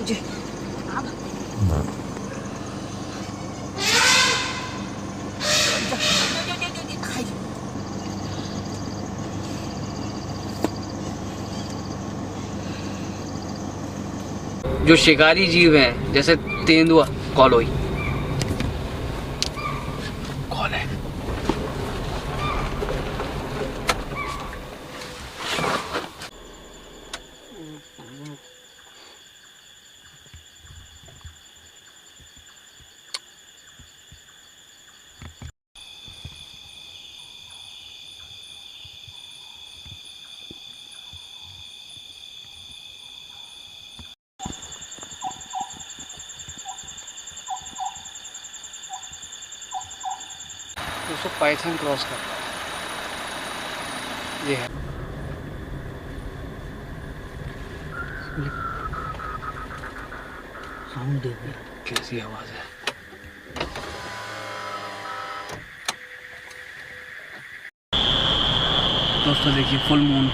मुझे। जो शिकारी जीव हैं जैसे तेंदुआ, कॉलोई, कौन है? दोस्तों पाइथन क्रॉस कर रहा है, ये है। साउंड देखिए कैसी आवाज है। दोस्तों देखिए फुल मून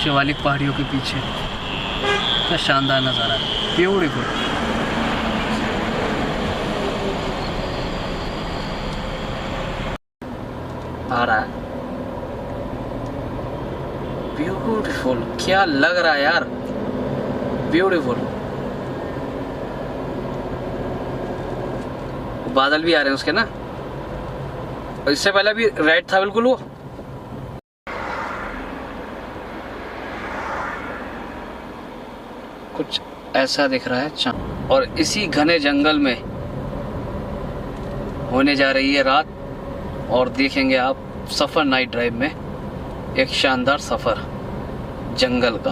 शिवालिक पहाड़ियों के पीछे, क्या शानदार नज़ारा है, ब्यूटीफुल। आ रहा है, ब्यूटीफुल, क्या लग रहा है यार, ब्यूटीफुल। बादल भी आ रहे हैं उसके ना, और इससे पहले भी राइट था बिल्कुल वो। कुछ ऐसा दिख रहा है चांद, और इसी घने जंगल में होने जा रही है रात, और देखेंगे आप सफर नाइट ड्राइव में, एक शानदार सफर जंगल का।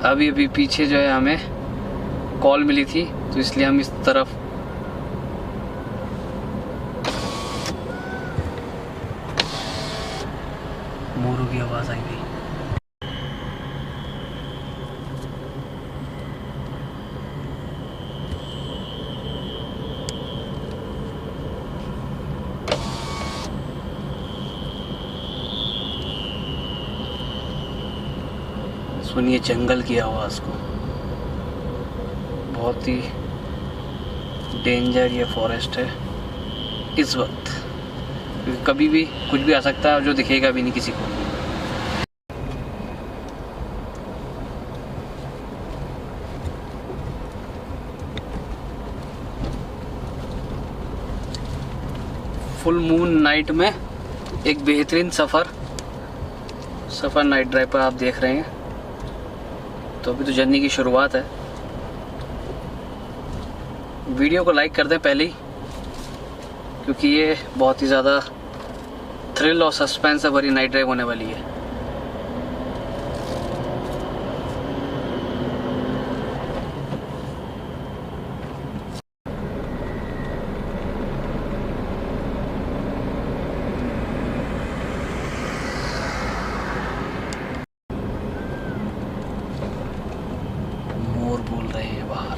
अभी अभी पीछे जो है हमें कॉल मिली थी, तो इसलिए हम इस तरफ मोरों की आवाज आई थी। सुनिए जंगल की आवाज को, बहुत ही डेंजर ये फॉरेस्ट है इस वक्त, क्योंकि कभी भी कुछ भी आ सकता है और जो दिखेगा भी नहीं किसी को। फुल मून नाइट में एक बेहतरीन सफ़र नाइट ड्राइव पर आप देख रहे हैं। तो अभी तो जर्नी की शुरुआत है। वीडियो को लाइक कर दें पहले ही, क्योंकि ये बहुत ही ज़्यादा थ्रिल और सस्पेंस से भरी नाइट ड्राइव होने वाली है। मोर बोल रहे हैं बाहर।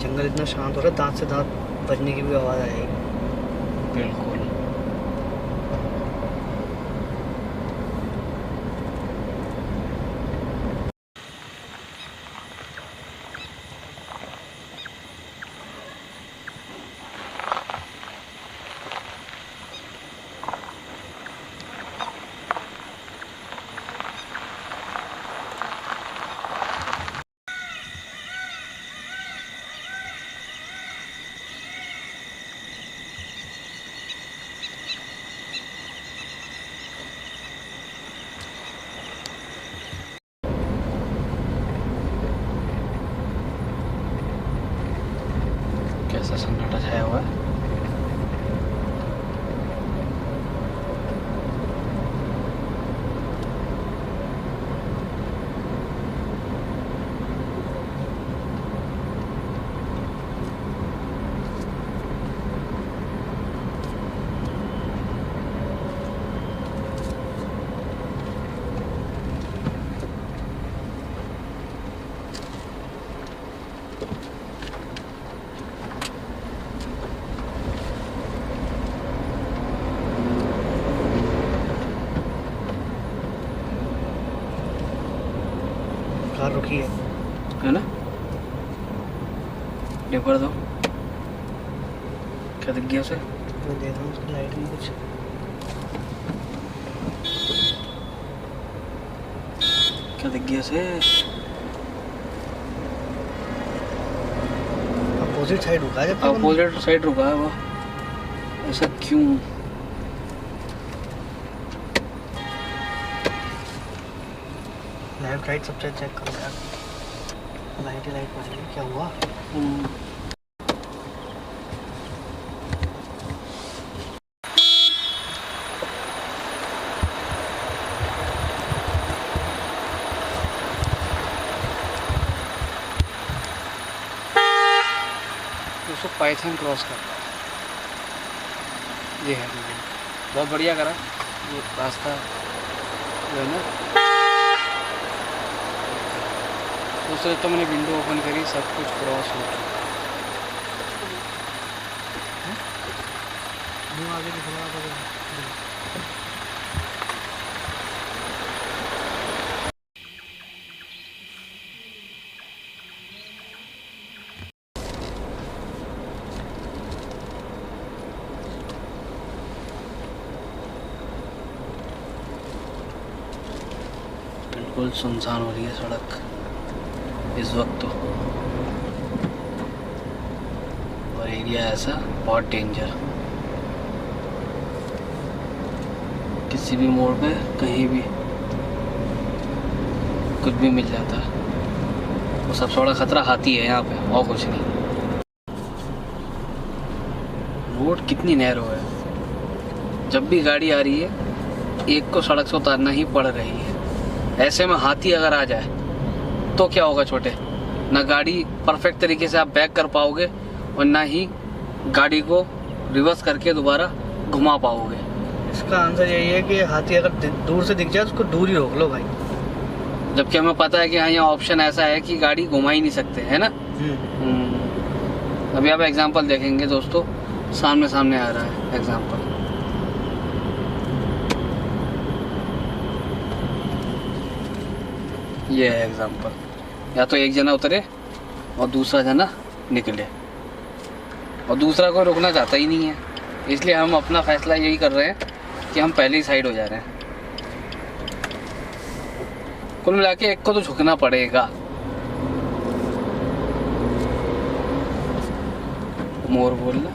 जंगल इतना शांत हो रहा है, दांत से दांत बजने की भी आवाज़ आएगी। बिल्कुल। कैसा सन्नाटा छाया हुआ है। रखी है ना। ये कर दो, क्या दिख गया उसे? मैं देख रहा हूँ उसकी लाइट में कुछ। क्या दिख गया उसे? अपोजिट साइड रुका है। अपोजिट साइड रुका है वो, ऐसा क्यों? लेफ्ट राइट सब चेक करो यार, लाइट ही लाइट मार रही है, क्या हुआ? उसको पाइथन क्रॉस कर रहा है। ये है बहुत बढ़िया करा ये रास्ता जो है ना। दूसरे तो मैंने विंडो ओपन करी, सब कुछ क्रॉस हो चुका। मुँह आगे दिख रहा है। बिल्कुल सुनसान हो रही है सड़क इस वक्त तो, और एरिया ऐसा बहुत डेंजर, किसी भी मोड़ पे कहीं भी कुछ भी मिल जाता है। वो सबसे बड़ा खतरा हाथी है यहाँ पे, और कुछ नहीं। रोड कितनी नैरो है, जब भी गाड़ी आ रही है एक को सड़क से उतारना ही पड़ रही है। ऐसे में हाथी अगर आ जाए तो क्या होगा छोटे? ना गाड़ी परफेक्ट तरीके से आप बैक कर पाओगे और ना ही गाड़ी को रिवर्स करके दोबारा घुमा पाओगे। इसका आंसर यही है कि हाथी अगर दूर से दिख जाए तो उसको दूर ही रोक लो भाई। जबकि हमें पता है कि हाँ यहाँ ऑप्शन ऐसा है कि गाड़ी घुमा ही नहीं सकते, है ना। अभी आप एग्जांपल देखेंगे दोस्तों, सामने सामने आ रहा है एग्जांपल। ये है एग्जांपल, या तो एक जना उतरे और दूसरा जना निकले, और दूसरा कोई रुकना चाहता ही नहीं है। इसलिए हम अपना फैसला यही कर रहे हैं कि हम पहले ही साइड हो जा रहे हैं। कुल मिला के एक को तो झुकना पड़ेगा। मोर बोलना,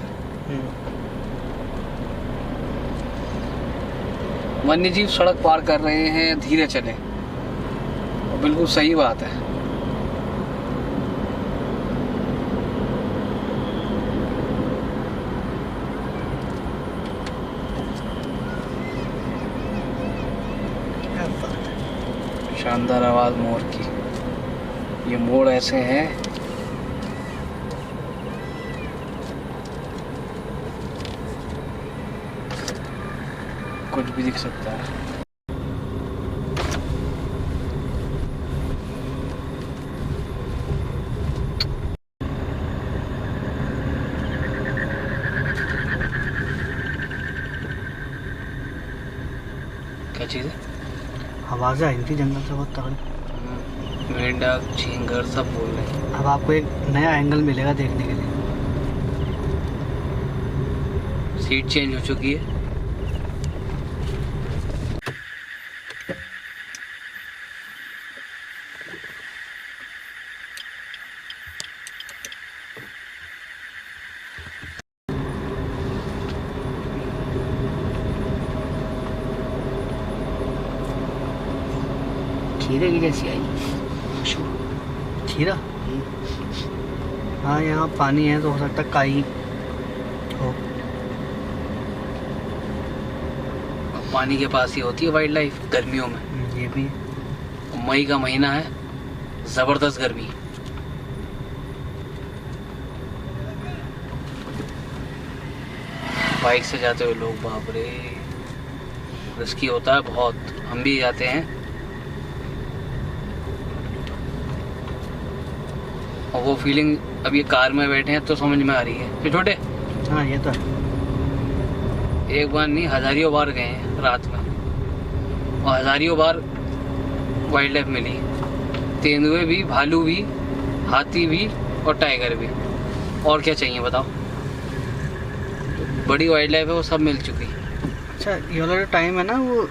वन्य जीव सड़क पार कर रहे हैं, धीरे चले, बिल्कुल सही बात है। शानदार आवाज मोर की। ये मोड़ ऐसे हैं, कुछ भी दिख सकता है। क्या चीज़ है? आवाज़ें आई थी जंगल से बहुत तगड़ी। मेंढक, झींगर सब बोल रहे हैं। अब आपको एक नया एंगल मिलेगा देखने के लिए। सीट चेंज हो चुकी है। खीरे की जैसी आई खीरा। हाँ यहाँ पानी है तो हो सकता है काई हो। पानी के पास ही होती है वाइल्ड लाइफ गर्मियों में। ये भी मई का महीना है, जबरदस्त गर्मी। बाइक से जाते हुए लोग, बाप रे, रिस्की होता है बहुत। हम भी जाते हैं और वो फीलिंग अब ये कार में बैठे हैं तो समझ में आ रही है। ये छोटे, हाँ ये तो एक बार नहीं हजारियों बार गए हैं रात में, और हजारियों बार वाइल्ड लाइफ मिली। तेंदुए भी, भालू भी, हाथी भी और टाइगर भी। और क्या चाहिए बताओ? बड़ी वाइल्ड लाइफ है वो सब मिल चुकी। अच्छा, ये वाला जो टाइम है ना, वो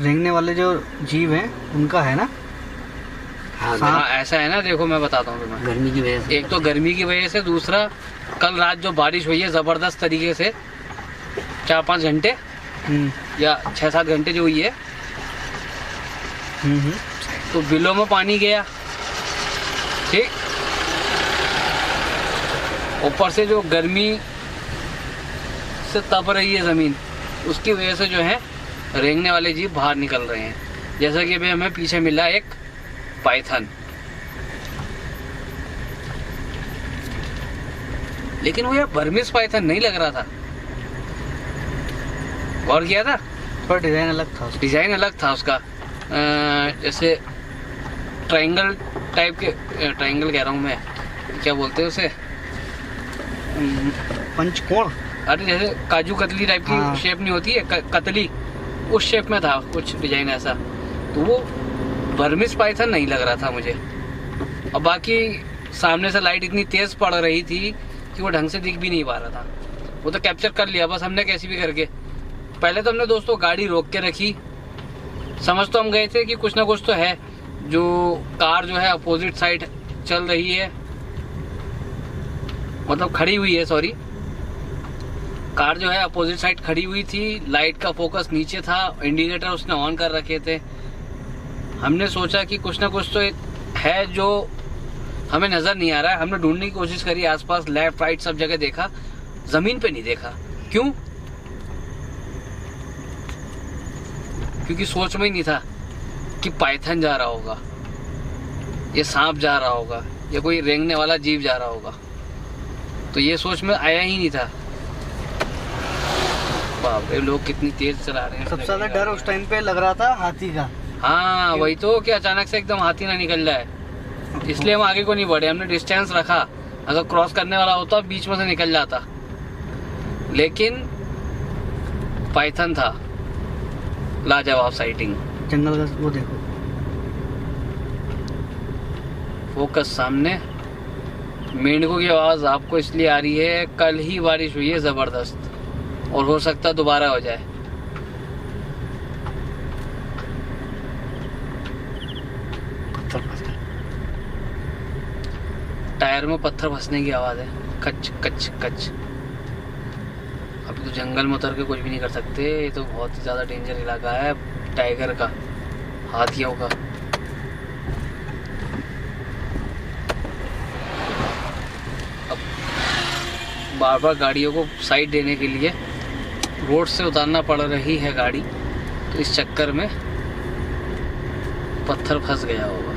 रेंगने वाले जो जीव हैं उनका है ना? हाँ ऐसा है ना, देखो मैं बताता हूँ तुम्हें। गर्मी की वजह से, एक तो गर्मी की वजह से, दूसरा कल रात जो बारिश हुई है जबरदस्त तरीके से, 4-5 घंटे या 6-7 घंटे जो हुई है, तो बिलों में पानी गया। ठीक, ऊपर से जो गर्मी से तप रही है जमीन, उसकी वजह से जो है रेंगने वाले जीव बाहर निकल रहे हैं। जैसा कि अभी हमें पीछे मिला एक पाइथन, लेकिन वो यार बर्मिस पाइथन नहीं लग रहा था। गौर किया था? थोड़ा डिजाइन अलग था उसका। डिजाइन अलग था उसका, जैसे ट्रायंगल टाइप के, ट्रायंगल कह रहा हूँ मैं, क्या बोलते हैं उसे, पंचकोण। अरे जैसे काजू कतली टाइप की हाँ। शेप नहीं होती है, कतली, उस शेप में था कुछ डिजाइन ऐसा। तो वो बर्मिस पाइथन नहीं लग रहा था मुझे। और बाकी सामने से लाइट इतनी तेज पड़ रही थी कि वो ढंग से दिख भी नहीं पा रहा था। वो तो कैप्चर कर लिया बस हमने कैसे भी करके। पहले तो हमने दोस्तों गाड़ी रोक के रखी, समझ तो हम गए थे कि कुछ ना कुछ तो है। जो कार जो है अपोजिट साइड चल रही है, मतलब खड़ी हुई है, सॉरी, कार जो है अपोजिट साइड खड़ी हुई थी, लाइट का फोकस नीचे था, इंडिकेटर उसने ऑन कर रखे थे। हमने सोचा कि कुछ ना कुछ तो है जो हमें नजर नहीं आ रहा है। हमने ढूंढने की कोशिश करी आसपास, लेफ्ट राइट सब जगह देखा, जमीन पे नहीं देखा। क्यों? क्योंकि सोच में ही नहीं था कि पाइथन जा रहा होगा, ये सांप जा रहा होगा, या कोई रेंगने वाला जीव जा रहा होगा। तो ये सोच में आया ही नहीं था। बाप रे, लोग कितनी तेज चला रहे हैं। सबसे ज्यादा डर उस टाइम पे लग रहा था हाथी का। हाँ वही तो, कि अचानक से एकदम हाथी ना निकल जाए, इसलिए हम आगे को नहीं बढ़े। हमने डिस्टेंस रखा, अगर क्रॉस करने वाला होता बीच में से निकल जाता। लेकिन पाइथन था, लाजवाब साइटिंग। जंगल का वो देखो, फोकस सामने। मेंढकों की आवाज आपको इसलिए आ रही है, कल ही बारिश हुई है जबरदस्त, और हो सकता है दोबारा हो जाए। टायर में पत्थर फंसने की आवाज है, कच कच कच। अभी तो जंगल में उतर के कुछ भी नहीं कर सकते, ये तो बहुत ही ज्यादा डेंजर इलाका है टाइगर का, हाथियों का। अब बार बार गाड़ियों को साइड देने के लिए रोड से उतारना पड़ रही है गाड़ी, तो इस चक्कर में पत्थर फंस गया होगा।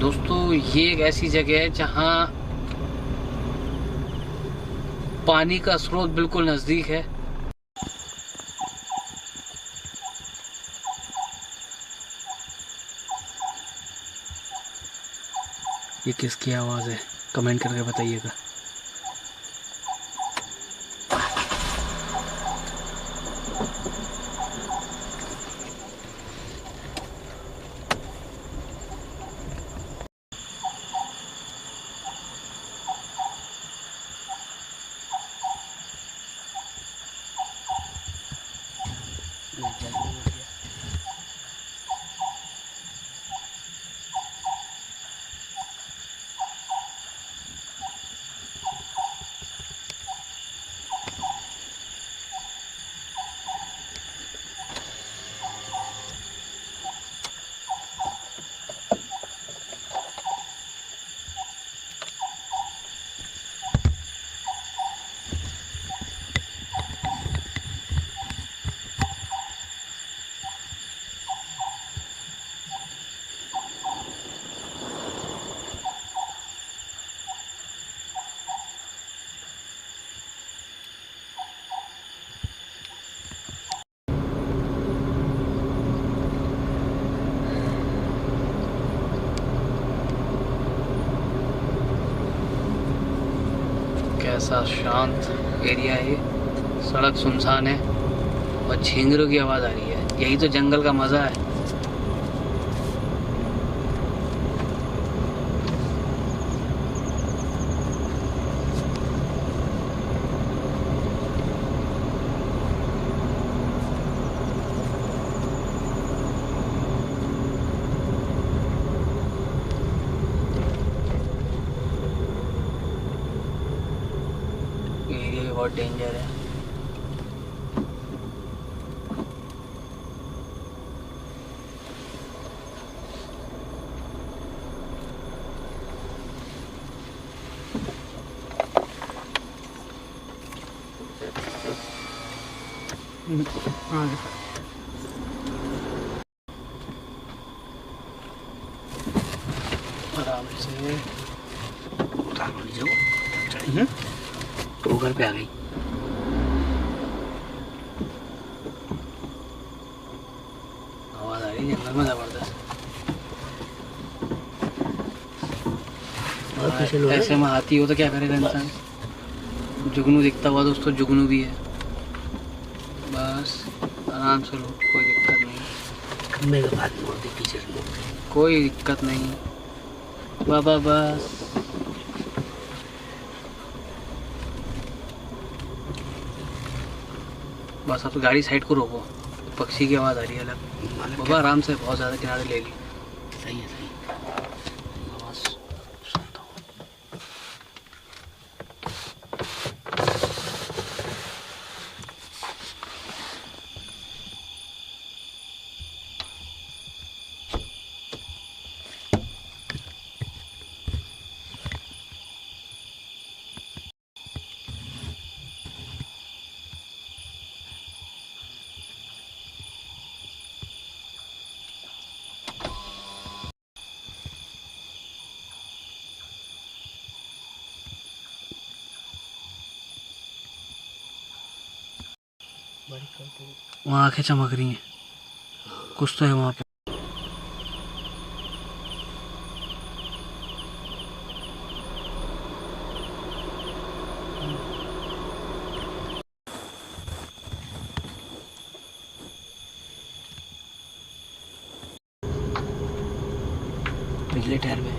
दोस्तों ये एक ऐसी जगह है जहां पानी का स्रोत बिल्कुल नजदीक है। ये किसकी आवाज है, कमेंट करके बताइएगा। कैसा शांत एरिया है, सड़क सुनसान है और झींगरों की आवाज़ आ रही है। यही तो जंगल का मज़ा है। एरिया भी बहुत डेंजर है। आराम से उतार जाओ। तो घर पे आ गई। आवाज आ रही है जंगल में जबरदस्त। ऐसे में हाथी हो तो क्या करेगा इंसान। जुगनू दिखता हुआ दोस्तों, जुगनू भी है। बस आराम से लो, कोई दिक्कत नहीं। खम्बे के बाद मोड़ दे पीछे से, कोई दिक्कत नहीं बाबा। बस बस अब गाड़ी साइड को रोको। पक्षी की आवाज़ आ रही है अलग। बाबा आराम से, बहुत ज़्यादा किनारे ले ली। सही है, सही। आवाज़ सुनता हूँ। वहाँ आंखें चमक रही हैं, कुछ तो है वहाँ पे। पिछले टायर में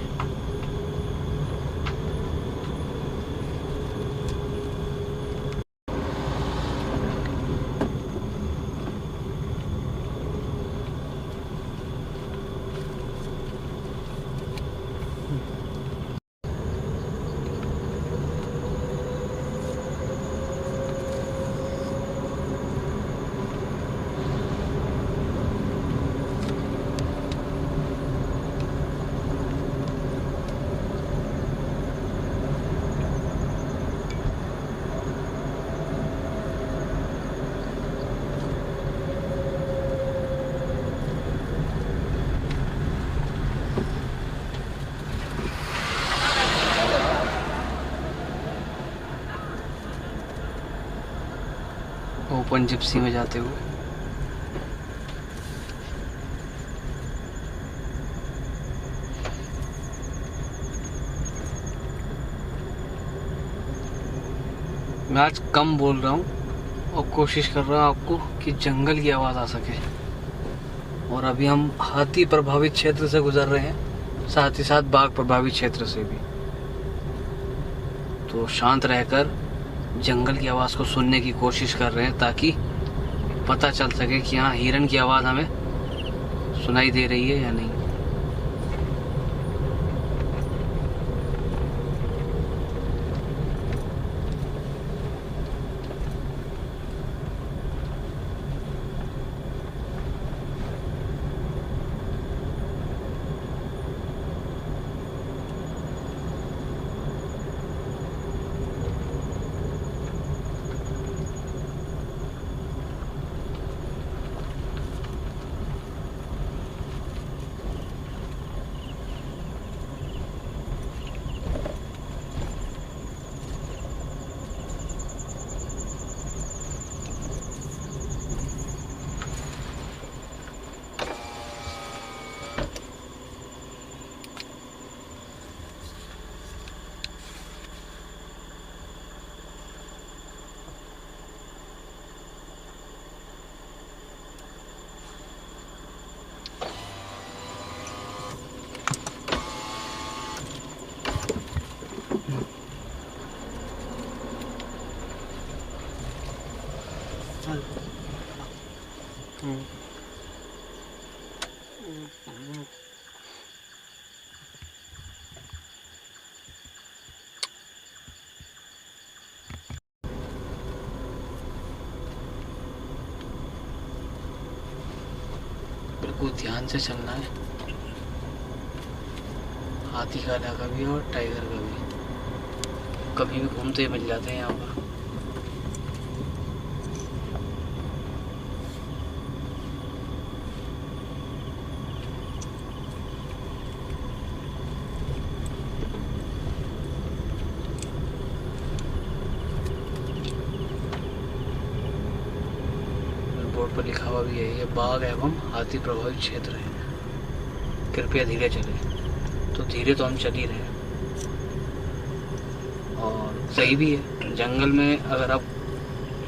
ओपन जिप्सी में जाते हुए। मैं आज कम बोल रहा हूँ और कोशिश कर रहा हूँ आपको कि जंगल की आवाज़ आ सके। और अभी हम हाथी प्रभावित क्षेत्र से गुजर रहे हैं, साथ ही साथ बाघ प्रभावित क्षेत्र से भी। तो शांत रहकर जंगल की आवाज़ को सुनने की कोशिश कर रहे हैं, ताकि पता चल सके कि हाँ हिरन की आवाज़ हमें सुनाई दे रही है या नहीं। चल। बिल्कुल ध्यान से चलना है। हाथी का इलाका भी है और टाइगर का भी, कभी भी घूमते मिल जाते हैं यहाँ पर। बोर्ड पर लिखा हुआ भी है, ये बाघ एवं हाथी प्रभावित क्षेत्र है, कृपया धीरे चलें। तो धीरे तो हम चल ही रहे हैं और सही भी है। जंगल में अगर आप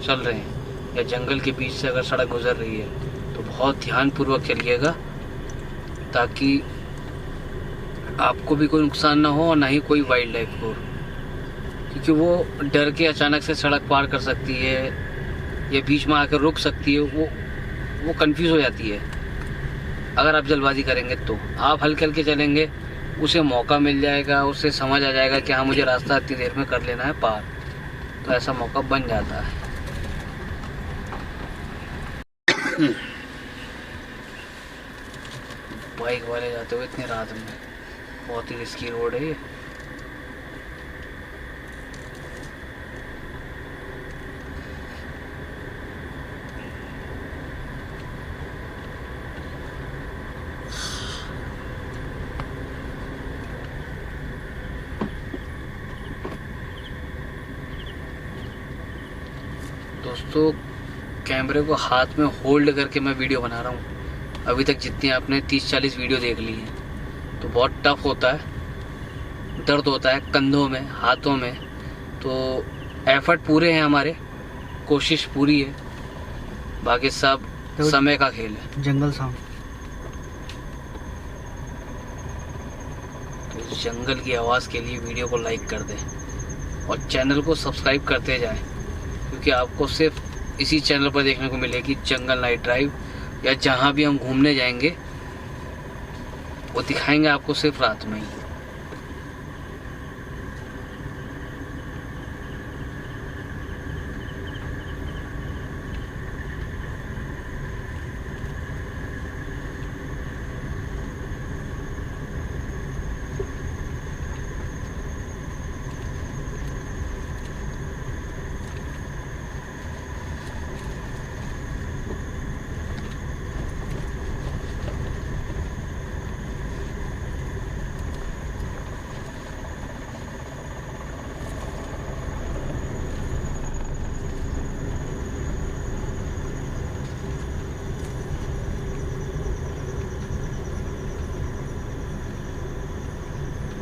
चल रहे हैं या जंगल के बीच से अगर सड़क गुजर रही है तो बहुत ध्यानपूर्वक चलिएगा, ताकि आपको भी कोई नुकसान ना हो और ना ही कोई वाइल्ड लाइफ को, क्योंकि वो डर के अचानक से सड़क पार कर सकती है या बीच में आकर रुक सकती है। वो कंफ्यूज हो जाती है। अगर आप जल्दबाजी करेंगे तो आप हल्के हल्के चलेंगे, उसे मौका मिल जाएगा, उसे समझ आ जाएगा कि हाँ मुझे रास्ता इतनी देर में कर लेना है पार, तो ऐसा मौका बन जाता है। बाइक वाले जाते हुए इतनी रात में, बहुत ही रिस्की रोड है ये। दोस्तों, कैमरे को हाथ में होल्ड करके मैं वीडियो बना रहा हूँ। अभी तक जितनी आपने 30-40 वीडियो देख ली हैं, तो बहुत टफ होता है, दर्द होता है कंधों में, हाथों में। तो एफर्ट पूरे हैं हमारे, कोशिश पूरी है, बाकी सब तो समय का खेल है। जंगल साउंड, तो जंगल की आवाज़ के लिए वीडियो को लाइक कर दें और चैनल को सब्सक्राइब करते जाएं, क्योंकि आपको सिर्फ इसी चैनल पर देखने को मिलेगी जंगल नाइट ड्राइव, या जहाँ भी हम घूमने जाएंगे वो दिखाएंगे आपको सिर्फ रात में ही।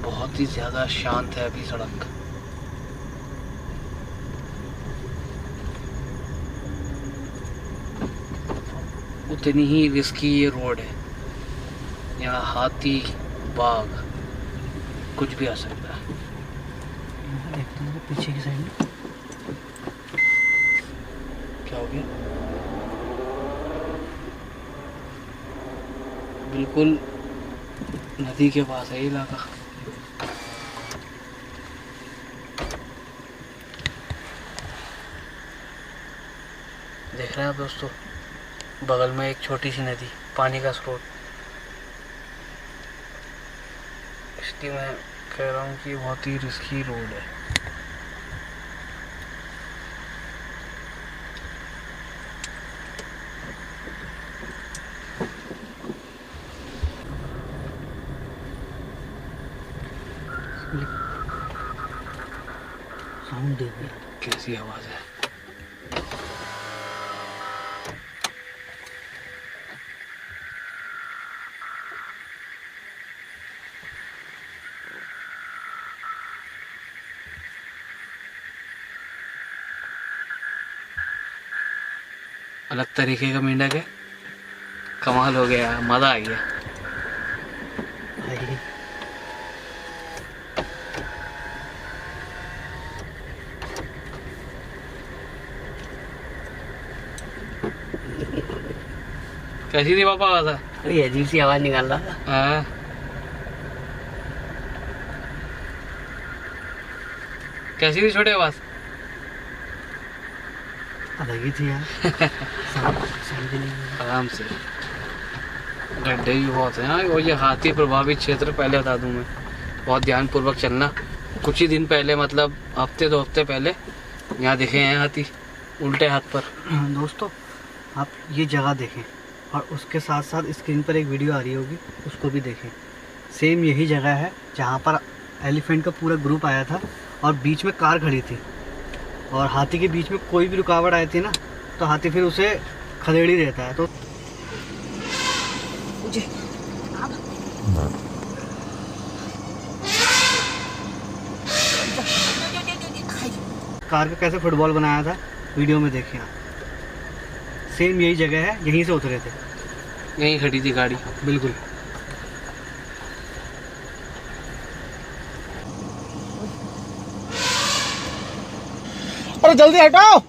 बहुत ही ज़्यादा शांत है अभी सड़क। उतनी ही रिस्की ये रोड है। यहाँ हाथी, बाघ, कुछ भी आ सकता है। देखते हैं पीछे की साइड में क्या हो गया? बिल्कुल नदी के पास है ये इलाका। देख रहे हैं आप दोस्तों, बगल में एक छोटी सी नदी, पानी का स्रोत। इसलिए मैं कह रहा हूँ कि बहुत ही रिस्की रोड है। साउंड देखिए कैसी आवाज़ है। अलग तरीके का मेंढक है, कमाल हो गया, मज़ा आ गया। भाई। कैसी थी पापा आवाज? ये अजीब सी आवाज निकाल रहा था। हाँ, कैसी थी छोटे आवाज? अलग ही थी यार। समझ नहीं आया। आराम से, गड्ढे भी बहुत हैं हाँ, और ये हाथी प्रभावित क्षेत्र पहले बता दूं मैं, बहुत ध्यानपूर्वक चलना। कुछ ही दिन पहले, मतलब हफ्ते 2 हफ्ते पहले यहाँ दिखे हैं हाथी उल्टे हाथ पर। दोस्तों आप ये जगह देखें और उसके साथ साथ स्क्रीन पर एक वीडियो आ रही होगी, उसको भी देखें। सेम यही जगह है जहाँ पर एलिफेंट का पूरा ग्रुप आया था और बीच में कार खड़ी थी, और हाथी के बीच में कोई भी रुकावट आई थी ना तो हाथी फिर उसे खदेड़ ही रहता है। तो मुझे कार का कैसे फुटबॉल बनाया था वीडियो में देखिए आप। सेम यही जगह है, यहीं से उतरे थे। यहीं खड़ी थी गाड़ी। बिल्कुल। अरे जल्दी हटाओ।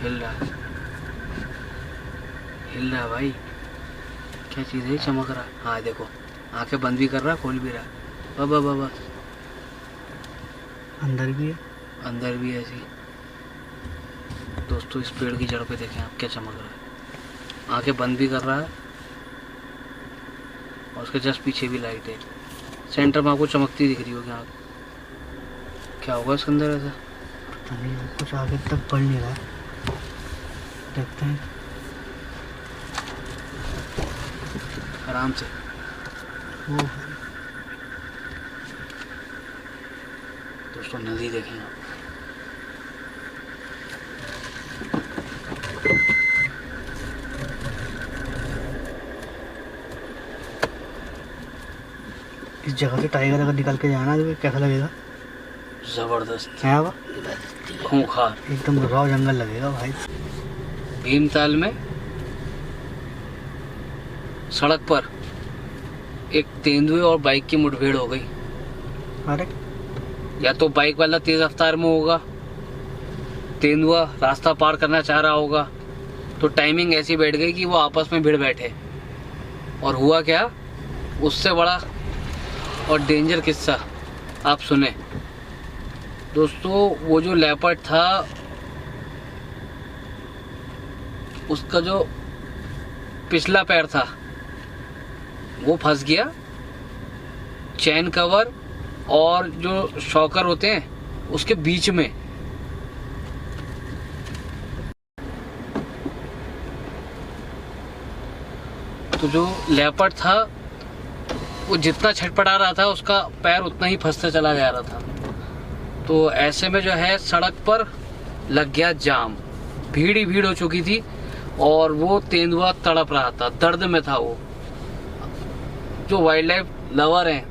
हिल रहा है, हिल रहा है भाई। क्या चीज़ है, चमक रहा है। हाँ देखो, आंखें बंद भी कर रहा है, खोल भी रहा है। बाबा बाबा, अंदर भी है, अंदर भी है ऐसी। दोस्तों इस पेड़ की जड़ पे देखें आप, क्या चमक रहा है। आंखें बंद भी कर रहा है और उसके जस्ट पीछे भी लाइट है। सेंटर में आपको चमकती दिख रही होगी आँख। क्या होगा इसके अंदर ऐसा? पता नहीं, कुछ आगे तक बढ़ नहीं रहा है, देखते हैं। आराम से। वो दोस्तों नदी देखें आप। इस जगह से टाइगर अगर निकल के जाना तो कैसा लगेगा? जबरदस्त है वो, खूंखार। एकदम रॉ जंगल लगेगा भाई। भीमताल में सड़क पर एक तेंदुए और बाइक की मुठभेड़ हो गई। अरे या तो बाइक वाला तेज रफ्तार में होगा, तेंदुआ रास्ता पार करना चाह रहा होगा, तो टाइमिंग ऐसी बैठ गई कि वो आपस में भिड़ बैठे। और हुआ क्या, उससे बड़ा और डेंजर किस्सा आप सुने। दोस्तों वो जो लेपर्ड था, उसका जो पिछला पैर था वो फंस गया चैन कवर और जो शॉकर होते हैं उसके बीच में। तो जो लेपर्ड था वो जितना छटपटा रहा था उसका पैर उतना ही फंसता चला जा रहा था। तो ऐसे में जो है सड़क पर लग गया जाम, भीड़ ही भीड़ हो चुकी थी और वो तेंदुआ तड़प रहा था, दर्द में था वो। जो वाइल्ड लाइफ लवर हैं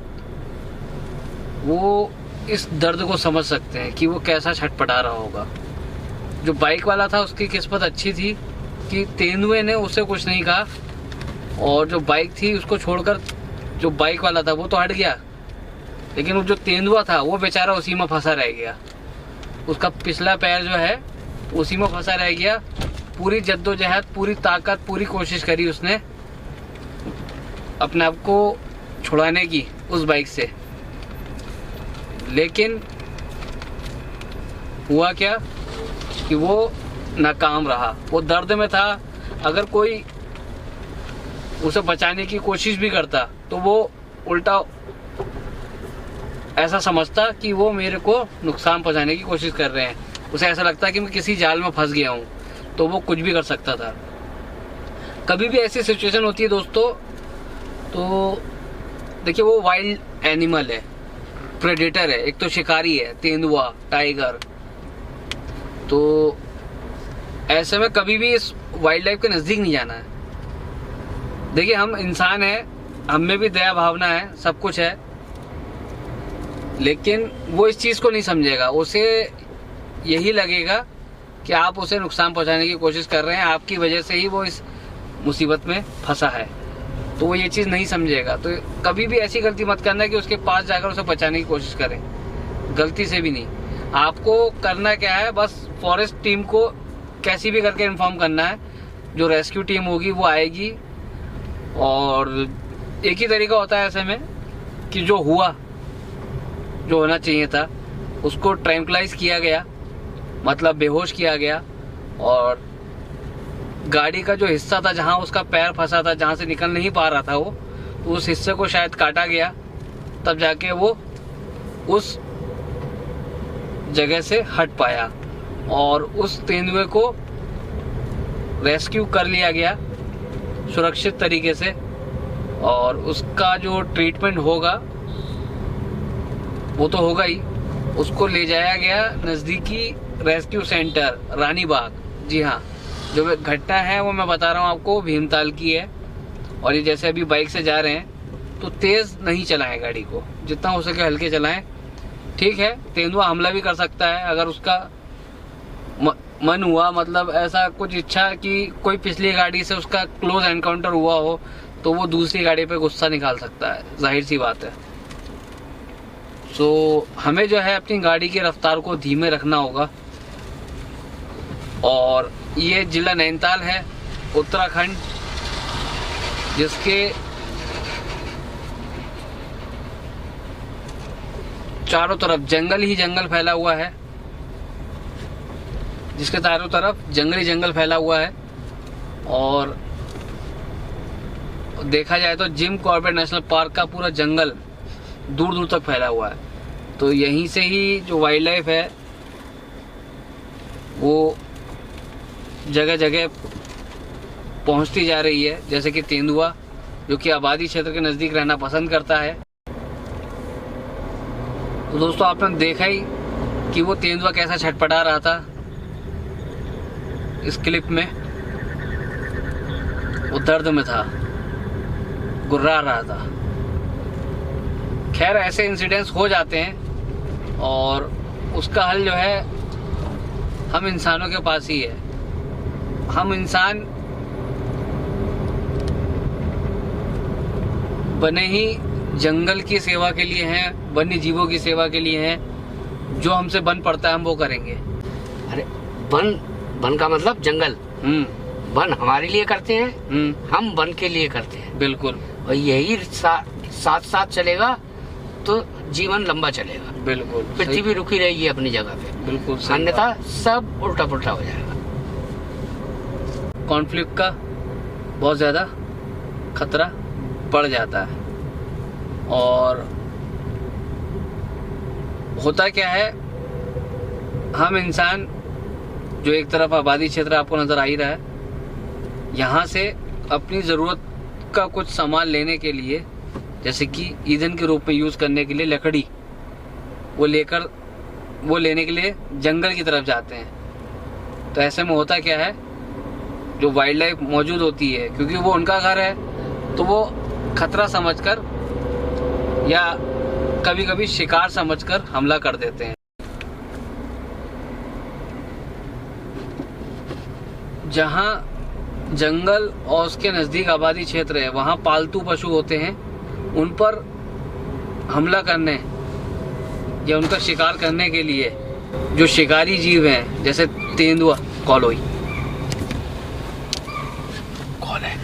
वो इस दर्द को समझ सकते हैं कि वो कैसा छटपटा रहा होगा। जो बाइक वाला था उसकी किस्मत अच्छी थी कि तेंदुए ने उसे कुछ नहीं कहा, और जो बाइक थी उसको छोड़कर जो बाइक वाला था वो तो हट गया, लेकिन वो जो तेंदुआ था वो बेचारा उसी में फंसा रह गया। उसका पिछला पैर जो है उसी में फंसा रह गया। पूरी जद्दोजहद, पूरी ताकत, पूरी कोशिश करी उसने अपने आप को छुड़ाने की उस बाइक से, लेकिन हुआ क्या कि वो नाकाम रहा। वो दर्द में था। अगर कोई उसे बचाने की कोशिश भी करता तो वो उल्टा ऐसा समझता कि वो मेरे को नुकसान पहुंचाने की कोशिश कर रहे हैं। उसे ऐसा लगता कि मैं किसी जाल में फंस गया हूं, तो वो कुछ भी कर सकता था। कभी भी ऐसी सिचुएशन होती है दोस्तों, तो देखिए वो वाइल्ड एनिमल है, प्रेडेटर है, एक तो शिकारी है, तेंदुआ, टाइगर। तो ऐसे में कभी भी इस वाइल्ड लाइफ के नजदीक नहीं जाना है। देखिए हम इंसान हैं, हम में भी दया भावना है, सब कुछ है, लेकिन वो इस चीज को नहीं समझेगा। उसे यही लगेगा कि आप उसे नुकसान पहुंचाने की कोशिश कर रहे हैं, आपकी वजह से ही वो इस मुसीबत में फंसा है, तो वो ये चीज नहीं समझेगा। तो कभी भी ऐसी गलती मत करना कि उसके पास जाकर उसे बचाने की कोशिश करें, गलती से भी नहीं। आपको करना क्या है, बस फॉरेस्ट टीम को कैसी भी करके इन्फॉर्म करना है। जो रेस्क्यू टीम होगी वो आएगी, और एक ही तरीका होता है ऐसे में कि जो होना चाहिए था उसको ट्रैंक्विलाइज किया गया, मतलब बेहोश किया गया, और गाड़ी का जो हिस्सा था जहां उसका पैर फंसा था, जहां से निकल नहीं पा रहा था वो, तो उस हिस्से को शायद काटा गया, तब जाके वो उस जगह से हट पाया और उस तेंदुए को रेस्क्यू कर लिया गया सुरक्षित तरीके से। और उसका जो ट्रीटमेंट होगा वो तो होगा ही, उसको ले जाया गया नज़दीकी रेस्क्यू सेंटर रानी बाग। जी हाँ, जो घटना है वो मैं बता रहा हूँ आपको, भीमताल की है। और ये जैसे अभी बाइक से जा रहे हैं तो तेज़ नहीं चलाएं गाड़ी को, जितना हो सके हल्के चलाएं। ठीक है, तेंदुआ हमला भी कर सकता है अगर उसका मन हुआ, मतलब ऐसा कुछ इच्छा कि कोई पिछली गाड़ी से उसका क्लोज एनकाउंटर हुआ हो, तो वो दूसरी गाड़ी पे गुस्सा निकाल सकता है, जाहिर सी बात है। सो हमें जो है अपनी गाड़ी की रफ्तार को धीमे रखना होगा। और ये जिला नैनीताल है, उत्तराखंड, जिसके चारों तरफ जंगल ही जंगल फैला हुआ है, जिसके चारों तरफ जंगली जंगल फैला हुआ है। और देखा जाए तो जिम कॉर्बेट नेशनल पार्क का पूरा जंगल दूर दूर तक फैला हुआ है। तो यहीं से ही जो वाइल्ड लाइफ है वो जगह जगह पहुंचती जा रही है, जैसे कि तेंदुआ, जो कि आबादी क्षेत्र के नज़दीक रहना पसंद करता है। तो दोस्तों आपने देखा ही कि वो तेंदुआ कैसा छटपटा रहा था इस क्लिप में। वो दर्द में था, गुर्रा रहा था। खैर ऐसे इंसिडेंट्स हो जाते हैं और उसका हल जो है हम इंसानों के पास ही है। हम इंसान बने ही जंगल की सेवा के लिए हैं, वन्य जीवों की सेवा के लिए हैं। जो हमसे बन पड़ता है हम वो करेंगे। अरे वन का मतलब जंगल। वन हमारे लिए करते हैं, हम वन के लिए करते हैं। बिल्कुल। और यही साथ साथ चलेगा तो जीवन लंबा चलेगा। बिल्कुल, पृथ्वी रुकी रहेगी अपनी जगह पे। बिल्कुल, अन्यथा सब उल्टा पुल्टा हो जाएगा। कॉन्फ्लिक्ट का बहुत ज्यादा खतरा बढ़ जाता है। और होता क्या है, हम इंसान जो एक तरफ आबादी क्षेत्र आपको नजर आ ही रहा है, यहाँ से अपनी ज़रूरत का कुछ सामान लेने के लिए, जैसे कि ईंधन के रूप में यूज़ करने के लिए लकड़ी, वो लेने के लिए जंगल की तरफ जाते हैं। तो ऐसे में होता क्या है, जो वाइल्ड लाइफ मौजूद होती है, क्योंकि वो उनका घर है, तो वो खतरा समझकर या कभी कभी शिकार समझकर हमला कर देते हैं। जहाँ जंगल और उसके नज़दीक आबादी क्षेत्र है, वहाँ पालतू पशु होते हैं, उन पर हमला करने या उनका शिकार करने के लिए जो शिकारी जीव हैं, जैसे तेंदुआ, कॉलोई कौन है?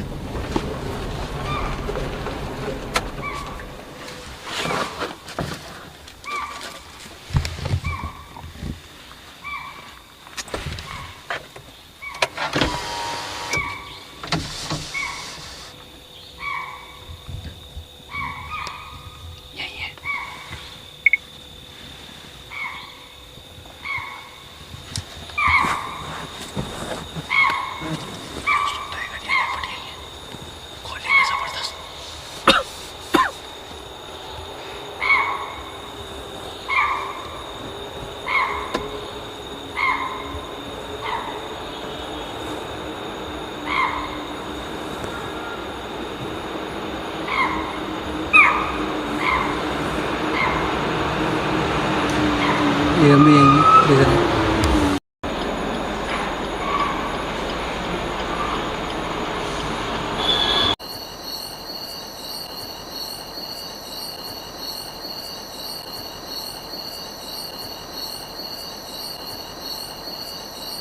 ये हम भी यहीं इधर है।